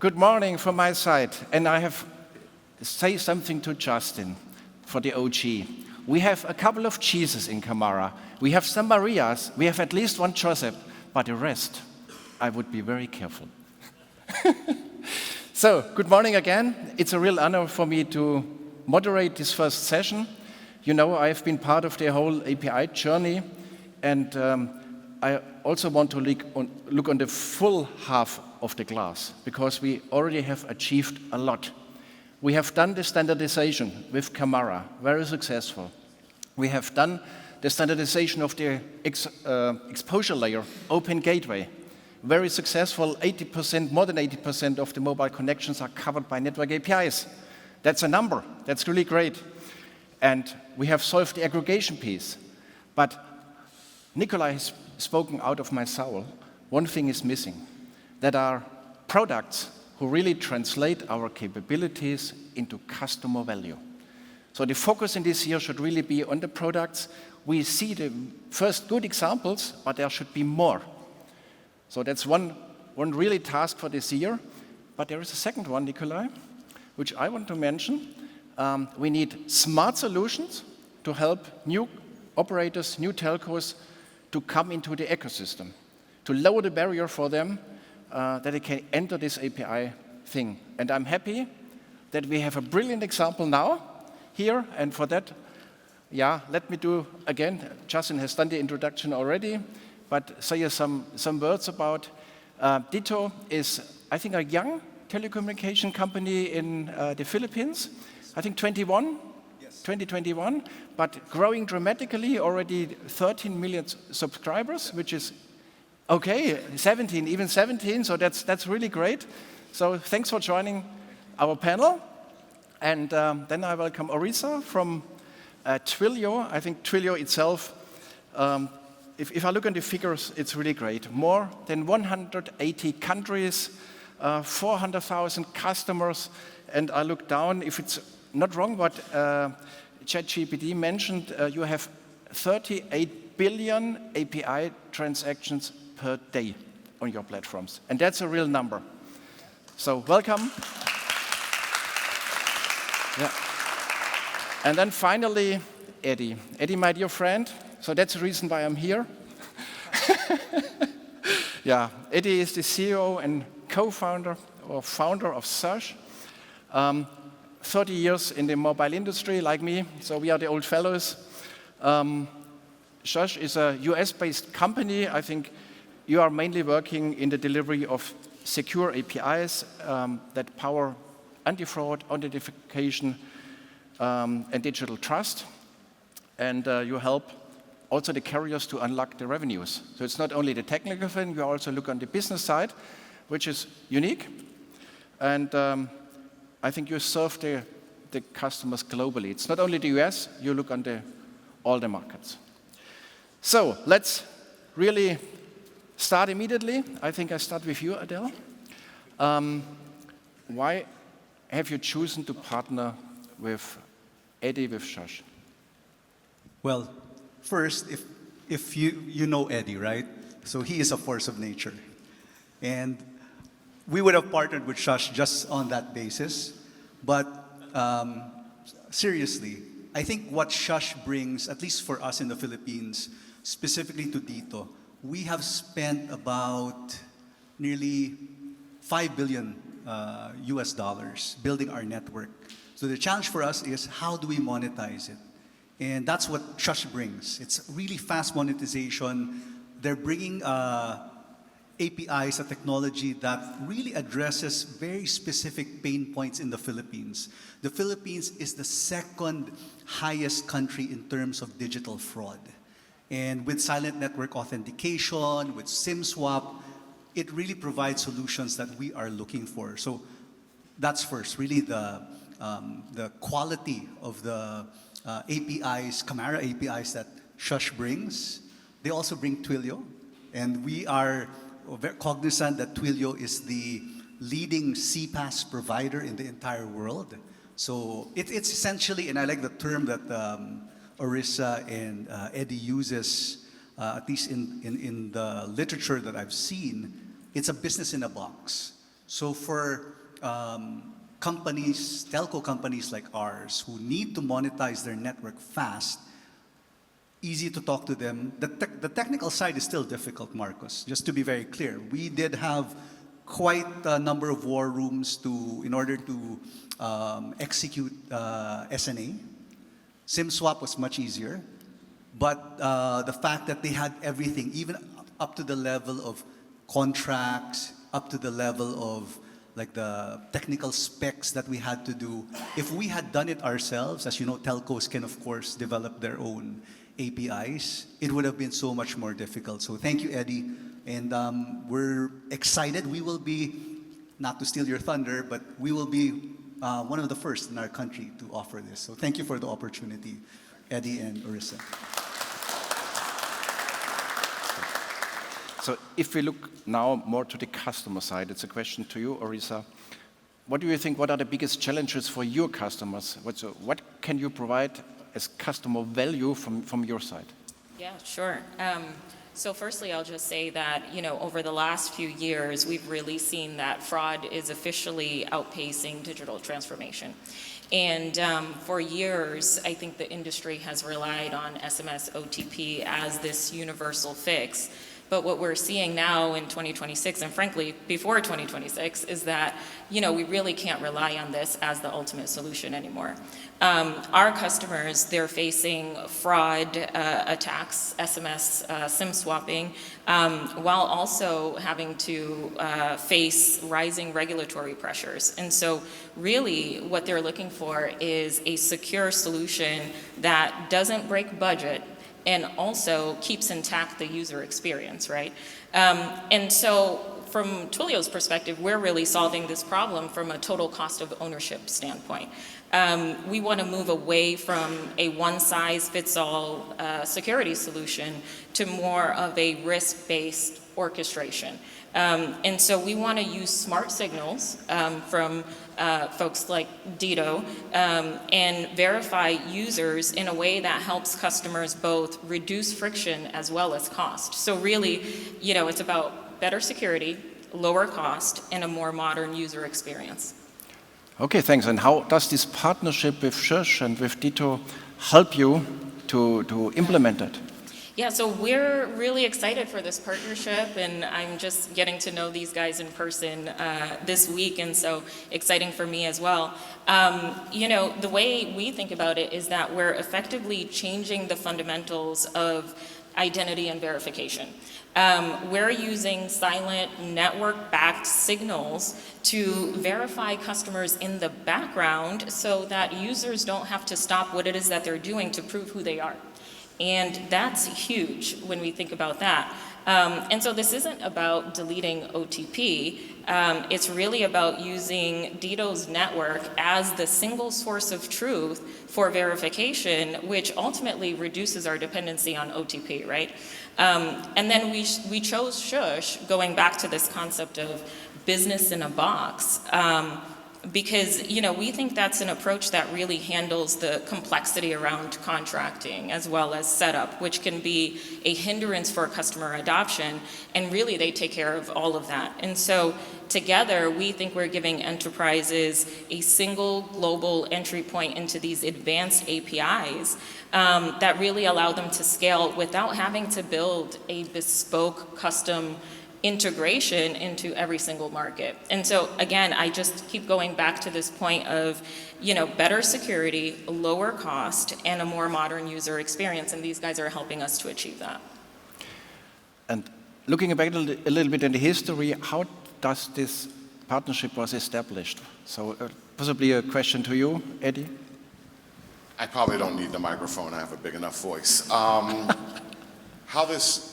good morning from my side. And I have to say something to Justin for the OG. We have a couple of Jesus in Camara. We have some Marias. We have at least one Joseph. But the rest, I would be very careful. So, good morning again. It's a real honor for me to moderate this first session. You know, I've been part of the whole API journey, and I also want to look on the full half of the glass, because we already have achieved a lot. We have done the standardization with Camara, very successful. We have done the standardization of the exposure layer, Open Gateway, very successful. 80%, more than 80% of the mobile connections are covered by network APIs. That's a number. That's really great. And we have solved the aggregation piece. But Nikolai has spoken out of my soul. One thing is missing. That are products who really translate our capabilities into customer value. So the focus in this year should really be on the products. We see the first good examples, but there should be more. So that's one really task for this year. But there is a second one, Nikolai, which I want to mention. We need smart solutions to help new operators, new telcos, to come into the ecosystem, to lower the barrier for them that they can enter this API thing. And I'm happy that we have a brilliant example now here, and for that, let me do again. Justin has done the introduction already, but say some words about Ditto is, I think, a young telecommunication company in the Philippines. I think 2021, but growing dramatically, already 13 million subscribers, which is okay, 17, so that's really great. So thanks for joining our panel. And then I welcome Orisa from Twilio. I think Twilio itself, if I look at the figures, it's really great. More than 180 countries, 400,000 customers, and I look down, if it's not wrong what ChatGPT mentioned, you have 38 billion API transactions per day on your platforms. And that's a real number. So welcome. Yeah. And then finally, Eddie. Eddie, my dear friend. So that's the reason why I'm here. Yeah, Eddie is the CEO and co-founder or founder of Shush. 30 years in the mobile industry, like me, so we are the old fellows. Shush is a US-based company. I think you are mainly working in the delivery of secure APIs that power anti-fraud, authentication, and digital trust. And you help also the carriers to unlock the revenues. So it's not only the technical thing, you also look on the business side, which is unique. And I think you serve the customers globally. It's not only the US, you look on all the markets. So let's really start immediately. I think I start with you, Adele. Why have you chosen to partner with Eddie with Shush? Well, first, if you know Eddie, right? So he is a force of nature. And we would have partnered with Shush just on that basis. But seriously, I think what Shush brings, at least for us in the Philippines, specifically to Ditto, we have spent about nearly $5 billion US dollars building our network. So the challenge for us is how do we monetize it? And that's what Shush brings. It's really fast monetization. They're bringing APIs, a technology that really addresses very specific pain points in the Philippines. The Philippines is the second highest country in terms of digital fraud. And with silent network authentication, with SIM swap, it really provides solutions that we are looking for. So that's first, really the quality of the APIs, Camara APIs that Shush brings. They also bring Twilio, and we are very cognizant that Twilio is the leading CPaaS provider in the entire world. So it's essentially, and I like the term that Orisa and Eddie uses, at least in the literature that I've seen, it's a business in a box. So for companies, telco companies like ours, who need to monetize their network fast, easy to talk to them. The technical side is still difficult, Marcos, just to be very clear. We did have quite a number of war rooms in order to execute SNA. SIM swap was much easier, but the fact that they had everything, even up to the level of contracts, up to the level of like the technical specs that we had to do. If we had done it ourselves, as you know, telcos can of course develop their own APIs, it would have been so much more difficult. So thank you, Eddie. And we're excited. We will be, not to steal your thunder, but we will be one of the first in our country to offer this. So thank you for the opportunity, Eddie and Orissa. So if we look now more to the customer side, it's a question to you, Orissa. What do you think, what are the biggest challenges for your customers? What can you provide as customer value from your side? Yeah, sure. So firstly, I'll just say that, over the last few years, we've really seen that fraud is officially outpacing digital transformation. And for years, I think the industry has relied on SMS OTP as this universal fix. But what we're seeing now in 2026, and frankly, before 2026, is that, we really can't rely on this as the ultimate solution anymore. Our customers, they're facing fraud attacks, SMS SIM swapping, while also having to face rising regulatory pressures. And so really what they're looking for is a secure solution that doesn't break budget and also keeps intact the user experience, right? And so from Twilio's perspective, we're really solving this problem from a total cost of ownership standpoint. We want to move away from a one-size-fits-all security solution to more of a risk-based orchestration. And so we want to use smart signals from folks like Dito and verify users in a way that helps customers both reduce friction as well as cost. So really, it's about better security, lower cost, and a more modern user experience. Okay, thanks. And how does this partnership with Shush and with Dito help you to implement it? Yeah, so we're really excited for this partnership, and I'm just getting to know these guys in person this week, and so exciting for me as well. The way we think about it is that we're effectively changing the fundamentals of identity and verification. We're using silent network-backed signals to verify customers in the background so that users don't have to stop what it is that they're doing to prove who they are. And that's huge when we think about that. And so this isn't about deleting OTP. It's really about using Dito's network as the single source of truth for verification, which ultimately reduces our dependency on OTP, right? And then we chose Shush, going back to this concept of business in a box, because we think that's an approach that really handles the complexity around contracting as well as setup, which can be a hindrance for customer adoption, and really they take care of all of that. And so together we think we're giving enterprises a single global entry point into these advanced APIs that really allow them to scale without having to build a bespoke custom integration into every single market. And so again, I just keep going back to this point of, better security, lower cost, and a more modern user experience, and these guys are helping us to achieve that. And looking back a little bit in the history, how does this partnership was established? So possibly a question to you, Eddie? I probably don't need the microphone, I have a big enough voice. How this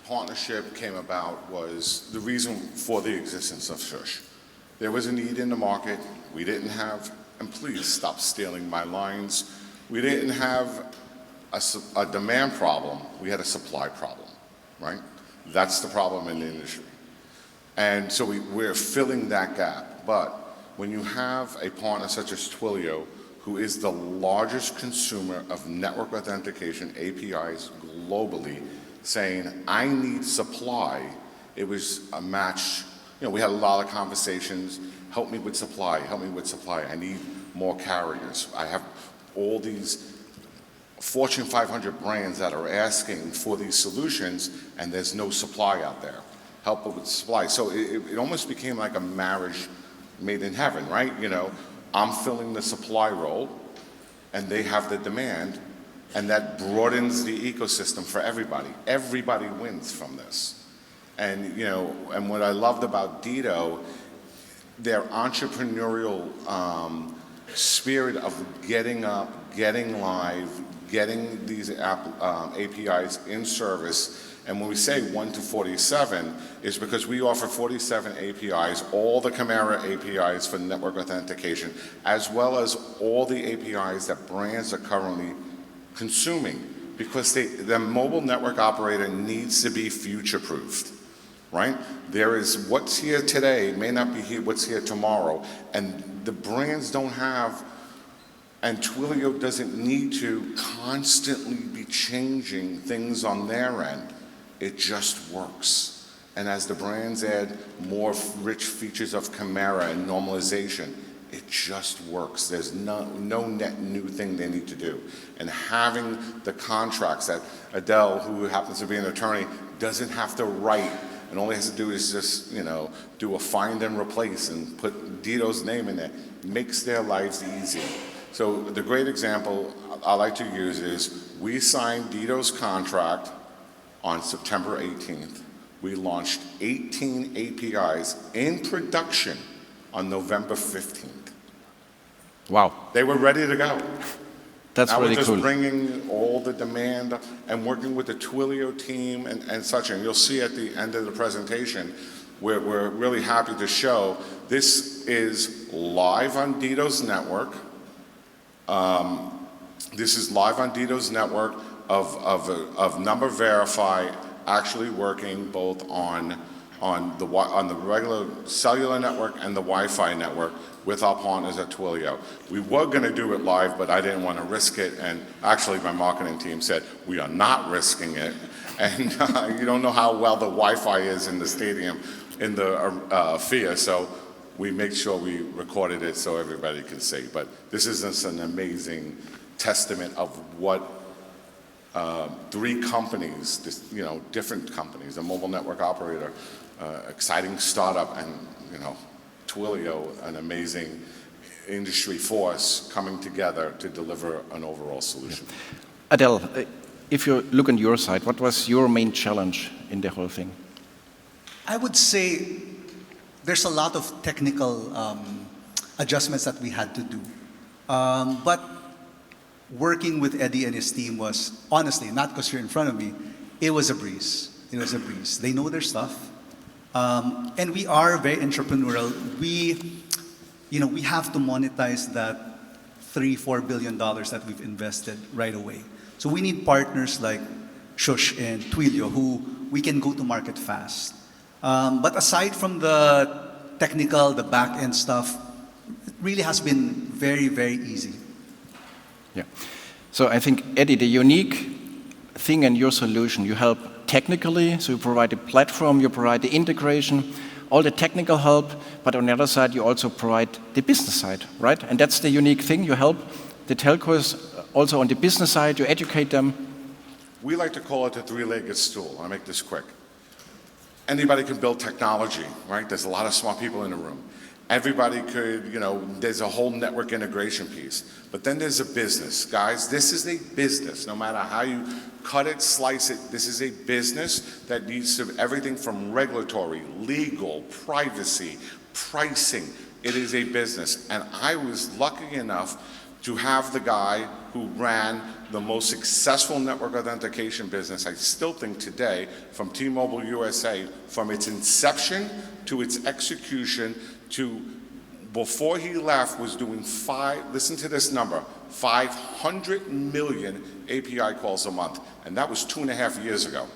partnership came about was the reason for the existence of Shush. There was a need in the market. We didn't have, and please stop stealing my lines, we didn't have a demand problem, we had a supply problem, right? That's the problem in the industry. And so we're filling that gap. But when you have a partner such as Twilio, who is the largest consumer of network authentication APIs globally, saying, I need supply, it was a match we had a lot of conversations, help me with supply, I need more carriers. I have all these Fortune 500 brands that are asking for these solutions, and there's no supply out there. Help with supply. So it almost became like a marriage made in heaven, right? I'm filling the supply role, and they have the demand, and that broadens the ecosystem for everybody. Everybody wins from this. And, and what I loved about Dito, their entrepreneurial spirit of getting up, getting live, getting these APIs in service. And when we say 1 to 47, is because we offer 47 APIs, all the Chimera APIs for network authentication, as well as all the APIs that brands are currently consuming, because the mobile network operator needs to be future-proofed, right? There is what's here today may not be here what's here tomorrow, and the brands don't have, and Twilio doesn't need to constantly be changing things on their end. It just works. And as the brands add more rich features of Chimera and normalization, it just works. There's no net new thing they need to do. And having the contracts that Adele, who happens to be an attorney, doesn't have to write, and all he has to do is just, do a find and replace and put Dito's name in there, makes their lives easy. So the great example I like to use is we signed Dito's contract on September 18th. We launched 18 APIs in production on November 15th. Wow. They were ready to go. That's now really we're just cool. bringing all the demand and working with the Twilio team and such. And you'll see at the end of the presentation, we're really happy to show this is live on Dito's network. This is live on Dito's network of Number Verify actually working both on the regular cellular network and the Wi-Fi network with our partners at Twilio. We were going to do it live, but I didn't want to risk it, and actually my marketing team said, we are not risking it, and you don't know how well the Wi-Fi is in the stadium, in the FIA, so we make sure we recorded it so everybody can see. But this is just an amazing testament of what three companies, different companies, a mobile network operator, exciting startup, and Twilio, an amazing industry force coming together to deliver an overall solution. Adele, if you look on your side, what was your main challenge in the whole thing? I would say there's a lot of technical adjustments that we had to do. But working with Eddie and his team was, honestly, not because you're in front of me, it was a breeze. It was a breeze. They know their stuff. And we are very entrepreneurial. We have to monetize that $3-4 billion that we've invested right away. So we need partners like Shush and Twilio who we can go to market fast. But aside from the technical, the back-end stuff, it really has been very, very easy. Yeah. So I think, Eddie, the unique thing in your solution, you help technically, so you provide a platform, you provide the integration, all the technical help, but on the other side, you also provide the business side, right? And that's the unique thing. You help the telcos also on the business side, you educate them. We like to call it the three-legged stool. I'll make this quick. Anybody can build technology, right? There's a lot of smart people in the room. Everybody could, there's a whole network integration piece. But then there's a business. Guys, this is a business. No matter how you cut it, slice it, this is a business that needs to everything from regulatory, legal, privacy, pricing. It is a business. And I was lucky enough to have the guy who ran the most successful network authentication business, I still think today, from T-Mobile USA, from its inception to its execution to before he left was doing listen to this number, 500 million API calls a month. And that was 2.5 years ago.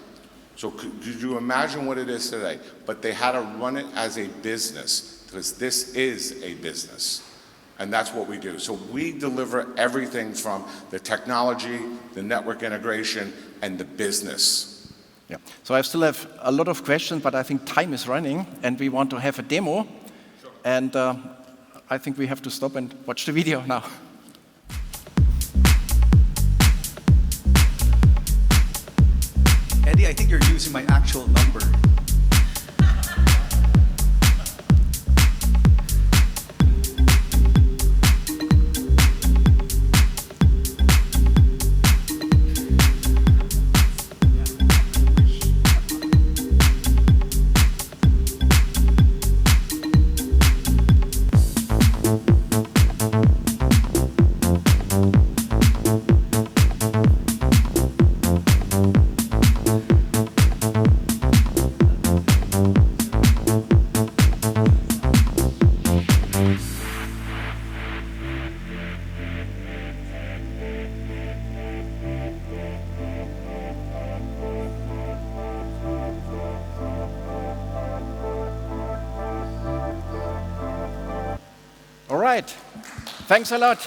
So could you imagine what it is today? But they had to run it as a business because this is a business. And that's what we do. So we deliver everything from the technology, the network integration, and the business. Yeah. So I still have a lot of questions, but I think time is running, and we want to have a demo. Sure. And I think we have to stop and watch the video now. Eddie, I think you're using my actual number. All right. Thanks a lot.